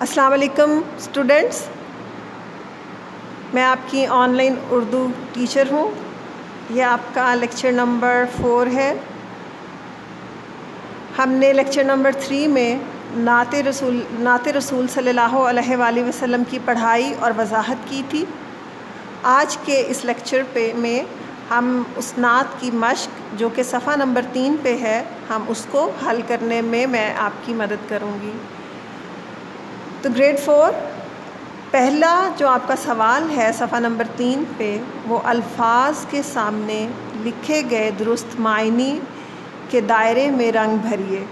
السلام علیکم اسٹوڈنٹس، میں آپ کی آن لائن اردو ٹیچر ہوں۔ یہ آپ کا لیکچر نمبر 4 ہے۔ ہم نے لیکچر نمبر 3 میں نعت رسول صلی اللہ علیہ وآلہ وسلم کی پڑھائی اور وضاحت کی تھی۔ آج کے اس لیکچر میں ہم اس نعت کی مشق جو کہ صفحہ نمبر 3 پہ ہے، ہم اس کو حل کرنے میں آپ کی مدد کروں گی۔ تو گریڈ 4 پہلا جو آپ کا سوال ہے صفحہ نمبر 3 پہ، وہ الفاظ کے سامنے لکھے گئے درست معنی کے دائرے میں رنگ بھریے۔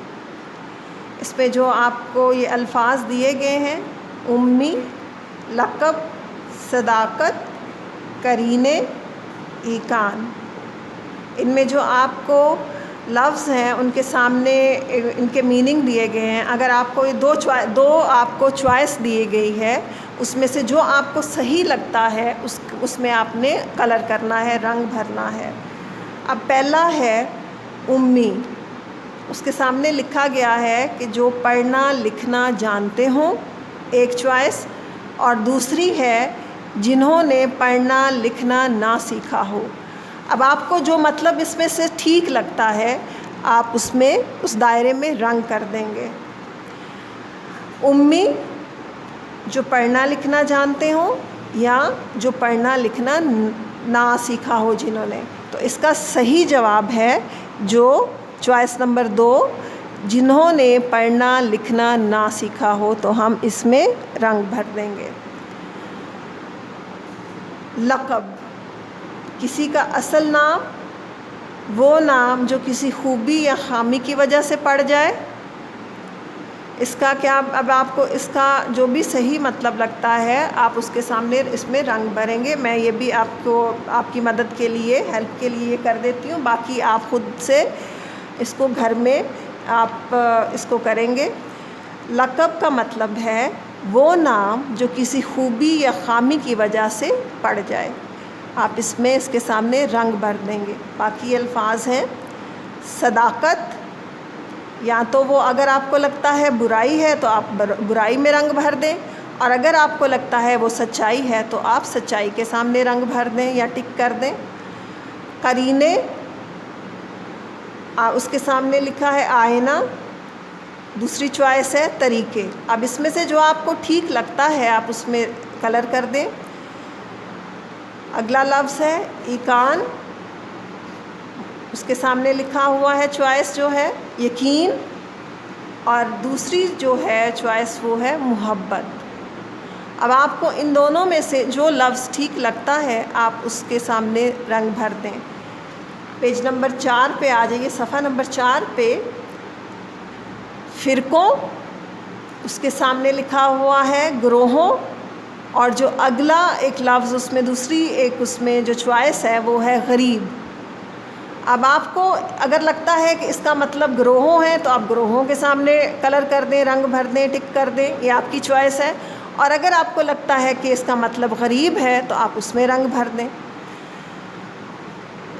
اس میں جو آپ کو یہ الفاظ دیے گئے ہیں، امی، لقب، صداقت، قرینے، ایقان، ان میں جو آپ کو لفظ ہیں ان کے سامنے ان کے میننگ دیے گئے ہیں۔ اگر آپ کو دو آپ کو چوائس دی گئی ہے، اس میں سے جو آپ کو صحیح لگتا ہے اس میں آپ نے کلر کرنا ہے، رنگ بھرنا ہے۔ اب پہلا ہے امی، اس کے سامنے لکھا گیا ہے کہ جو پڑھنا لکھنا جانتے ہوں، ایک چوائس، اور دوسری ہے جنہوں نے پڑھنا لکھنا نہ سیکھا ہو۔ اب آپ کو جو مطلب اس میں سے ٹھیک لگتا ہے، آپ اس دائرے میں رنگ کر دیں گے۔ امی، جو پڑھنا لکھنا جانتے ہوں یا جو پڑھنا لکھنا نہ سیکھا ہو جنہوں نے، تو اس کا صحیح جواب ہے جو چوائس نمبر 2، جنہوں نے پڑھنا لکھنا نہ سیکھا ہو، تو ہم اس میں رنگ بھر دیں گے۔ لقب، کسی کا اصل نام، وہ نام جو کسی خوبی یا خامی کی وجہ سے پڑ جائے۔ اس کا کیا، اب آپ کو اس کا جو بھی صحیح مطلب لگتا ہے آپ اس کے سامنے اس میں رنگ بھریں گے۔ میں یہ بھی آپ کی مدد کے لیے، ہیلپ کے لیے کر دیتی ہوں، باقی آپ خود سے اس کو گھر میں آپ اس کو کریں گے۔ لقب کا مطلب ہے وہ نام جو کسی خوبی یا خامی کی وجہ سے پڑ جائے۔ آپ اس میں اس کے سامنے رنگ بھر دیں گے۔ باقی الفاظ ہیں صداقت، یا تو وہ اگر آپ کو لگتا ہے برائی ہے تو آپ برائی میں رنگ بھر دیں، اور اگر آپ کو لگتا ہے وہ سچائی ہے تو آپ سچائی کے سامنے رنگ بھر دیں یا ٹک کر دیں۔ قرینے، اس کے سامنے لکھا ہے آئینہ، دوسری چوائس ہے طریقے۔ اب اس میں سے جو آپ کو ٹھیک لگتا ہے آپ اس میں کلر کر دیں۔ اگلا لفظ ہے ایقان، اس کے سامنے لکھا ہوا ہے چوائس جو ہے یقین، اور دوسری جو ہے چوائس وہ ہے محبت۔ اب آپ کو ان دونوں میں سے جو لفظ ٹھیک لگتا ہے آپ اس کے سامنے رنگ بھر دیں۔ پیج نمبر 4 پہ آ جائیے، صفحہ نمبر 4 پہ فرقوں، اس کے سامنے لکھا ہوا ہے گروہوں، اور جو اگلا ایک لفظ اس میں دوسری ایک اس میں جو چوائس ہے وہ ہے غریب۔ اب آپ کو اگر لگتا ہے کہ اس کا مطلب گروہوں ہے تو آپ گروہوں کے سامنے کلر کر دیں، رنگ بھر دیں، ٹک کر دیں، یہ آپ کی چوائس ہے، اور اگر آپ کو لگتا ہے کہ اس کا مطلب غریب ہے تو آپ اس میں رنگ بھر دیں۔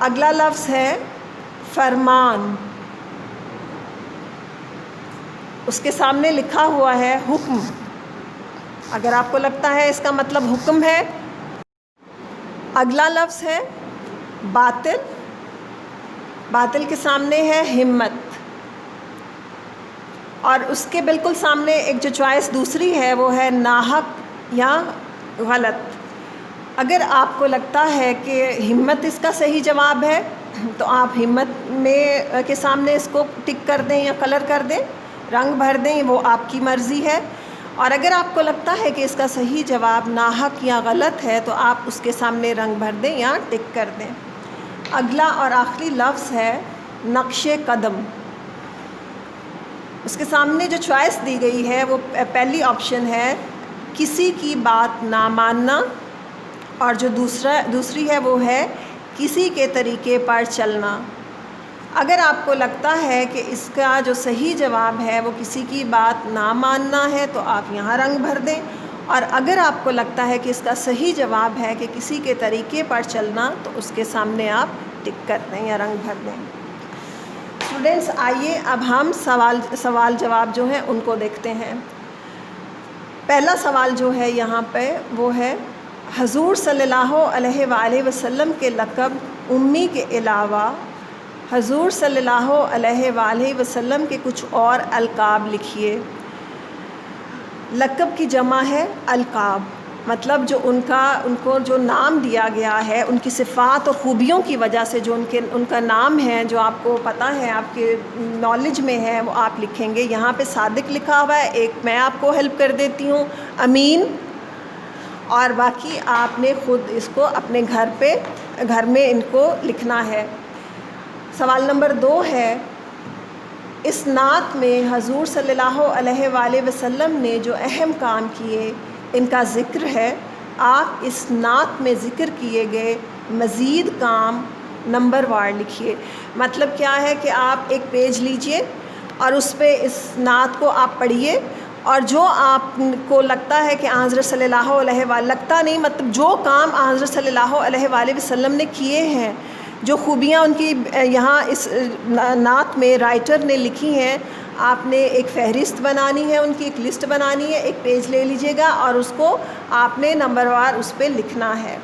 اگلا لفظ ہے فرمان، اس کے سامنے لکھا ہوا ہے حکم، اگر آپ کو لگتا ہے اس کا مطلب حکم ہے۔ اگلا لفظ ہے باطل، باطل کے سامنے ہے ہمت، اور اس کے بالکل سامنے ایک جو چوائس دوسری ہے وہ ہے ناحق یا غلط۔ اگر آپ کو لگتا ہے کہ ہمت اس کا صحیح جواب ہے تو آپ ہمت میں کے سامنے اس کو ٹک کر دیں یا کلر کر دیں، رنگ بھر دیں، وہ آپ کی مرضی ہے۔ اور اگر آپ کو لگتا ہے کہ اس کا صحیح جواب ناحق یا غلط ہے تو آپ اس کے سامنے رنگ بھر دیں یا ٹک کر دیں۔ اگلا اور آخری لفظ ہے نقش قدم، اس کے سامنے جو چوائس دی گئی ہے وہ پہلی آپشن ہے کسی کی بات نہ ماننا، اور جو دوسری ہے وہ ہے کسی کے طریقے پر چلنا۔ اگر آپ کو لگتا ہے کہ اس کا جو صحیح جواب ہے وہ کسی کی بات نہ ماننا ہے تو آپ یہاں رنگ بھر دیں، اور اگر آپ کو لگتا ہے کہ اس کا صحیح جواب ہے کہ کسی کے طریقے پر چلنا تو اس کے سامنے آپ ٹک کر دیں یا رنگ بھر دیں۔ اسٹوڈنٹس آئیے اب ہم سوال جواب جو ہیں ان کو دیکھتے ہیں۔ پہلا سوال جو ہے یہاں پہ وہ ہے حضور صلی اللہ علیہ وآلہ وسلم کے لقب امی کے علاوہ حضور صلی اللہ علیہ وآلہ وسلم کے کچھ اور القاب لکھیے۔ لقب کی جمع ہے القاب، مطلب جو ان کو جو نام دیا گیا ہے، ان کی صفات اور خوبیوں کی وجہ سے جو ان کا نام ہے، جو آپ کو پتہ ہے، آپ کے نالج میں ہے، وہ آپ لکھیں گے۔ یہاں پہ صادق لکھا ہوا ہے، ایک میں آپ کو ہیلپ کر دیتی ہوں، امین، اور باقی آپ نے خود اس کو اپنے گھر میں ان کو لکھنا ہے۔ سوال نمبر 2 ہے، اس نعت میں حضور صلی اللہ علیہ وآلہ وسلم نے جو اہم کام کیے ان کا ذکر ہے۔ آپ اس نعت میں ذکر کیے گئے مزید کام نمبر وار لکھیے۔ مطلب کیا ہے کہ آپ ایک پیج لیجئے اور اس پہ اس نعت کو آپ پڑھیے، اور جو آپ کو لگتا ہے کہ حضرت صلی اللہ علیہ وآلہ، لگتا نہیں، مطلب جو کام حضرت صلی اللہ علیہ وآلہ وسلم نے کیے ہیں، جو خوبیاں ان کی یہاں اس نعت میں رائٹر نے لکھی ہیں، آپ نے ایک فہرست بنانی ہے، ان کی ایک لسٹ بنانی ہے، ایک پیج لے لیجئے گا اور اس کو آپ نے نمبر وار اس پہ لکھنا ہے۔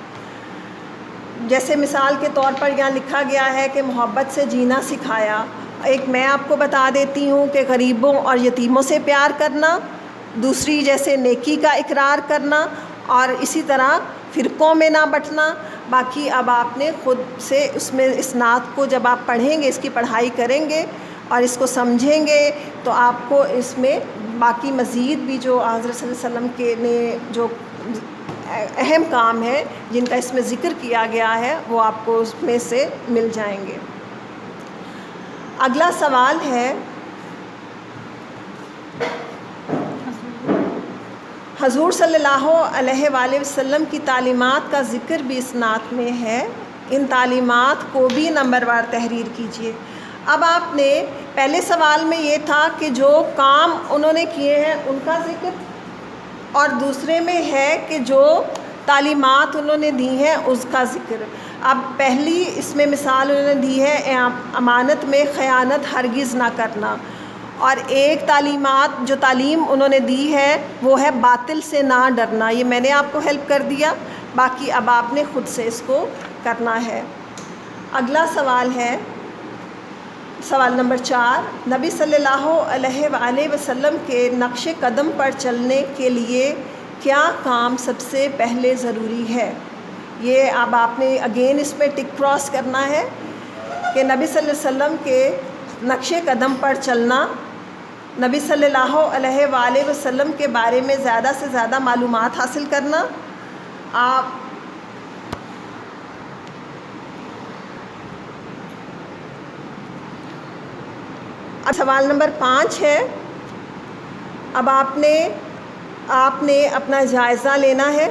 جیسے مثال کے طور پر یہاں لکھا گیا ہے کہ محبت سے جینا سکھایا۔ ایک میں آپ کو بتا دیتی ہوں کہ غریبوں اور یتیموں سے پیار کرنا، دوسری جیسے نیکی کا اقرار کرنا، اور اسی طرح فرقوں میں نہ بٹنا۔ باقی اب آپ نے خود سے اس نعت کو جب آپ پڑھیں گے، اس کی پڑھائی کریں گے اور اس کو سمجھیں گے، تو آپ کو اس میں باقی مزید بھی جو حضرت صلی اللہ علیہ وسلم کے نے جو اہم کام ہے جن کا اس میں ذکر کیا گیا ہے، وہ آپ کو اس میں سے مل جائیں گے۔ اگلا سوال ہے، حضور صلی اللہ علیہ وآلہ وسلم کی تعلیمات کا ذکر بھی اس نعت میں ہے، ان تعلیمات کو بھی نمبر وار تحریر کیجیے۔ اب آپ نے پہلے سوال میں یہ تھا کہ جو کام انہوں نے کیے ہیں ان کا ذکر، اور دوسرے میں ہے کہ جو تعلیمات انہوں نے دی ہیں اس کا ذکر۔ اب پہلی اس میں مثال انہوں نے دی ہے امانت میں خیانت ہرگز نہ کرنا، اور ایک جو تعلیم انہوں نے دی ہے وہ ہے باطل سے نہ ڈرنا۔ یہ میں نے آپ کو ہیلپ کر دیا، باقی اب آپ نے خود سے اس کو کرنا ہے۔ اگلا سوال ہے، سوال نمبر 4، نبی صلی اللہ علیہ وآلہ وسلم کے نقش قدم پر چلنے کے لیے کیا کام سب سے پہلے ضروری ہے؟ یہ اب آپ نے اگین اس میں ٹک کراس کرنا ہے کہ نبی صلی اللہ علیہ وسلم کے نقش قدم پر چلنا، نبی صلی اللہ علیہ وآلہ وسلم کے بارے میں زیادہ سے زیادہ معلومات حاصل کرنا۔ آپ اب سوال نمبر 5 ہے، اب آپ نے اپنا جائزہ لینا ہے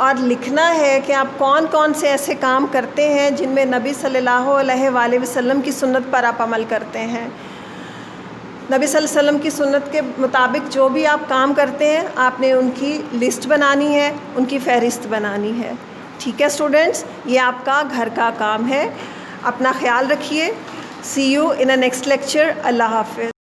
اور لکھنا ہے کہ آپ کون کون سے ایسے کام کرتے ہیں جن میں نبی صلی اللہ علیہ وآلہ وسلم کی سنت پر آپ عمل کرتے ہیں۔ نبی صلی اللہ علیہ وسلم کی سنت کے مطابق جو بھی آپ کام کرتے ہیں، آپ نے ان کی لسٹ بنانی ہے، ان کی فہرست بنانی ہے۔ ٹھیک ہے اسٹوڈنٹس، یہ آپ کا گھر کا کام ہے۔ اپنا خیال رکھیے۔ See you in a next lecture. اللہ حافظ۔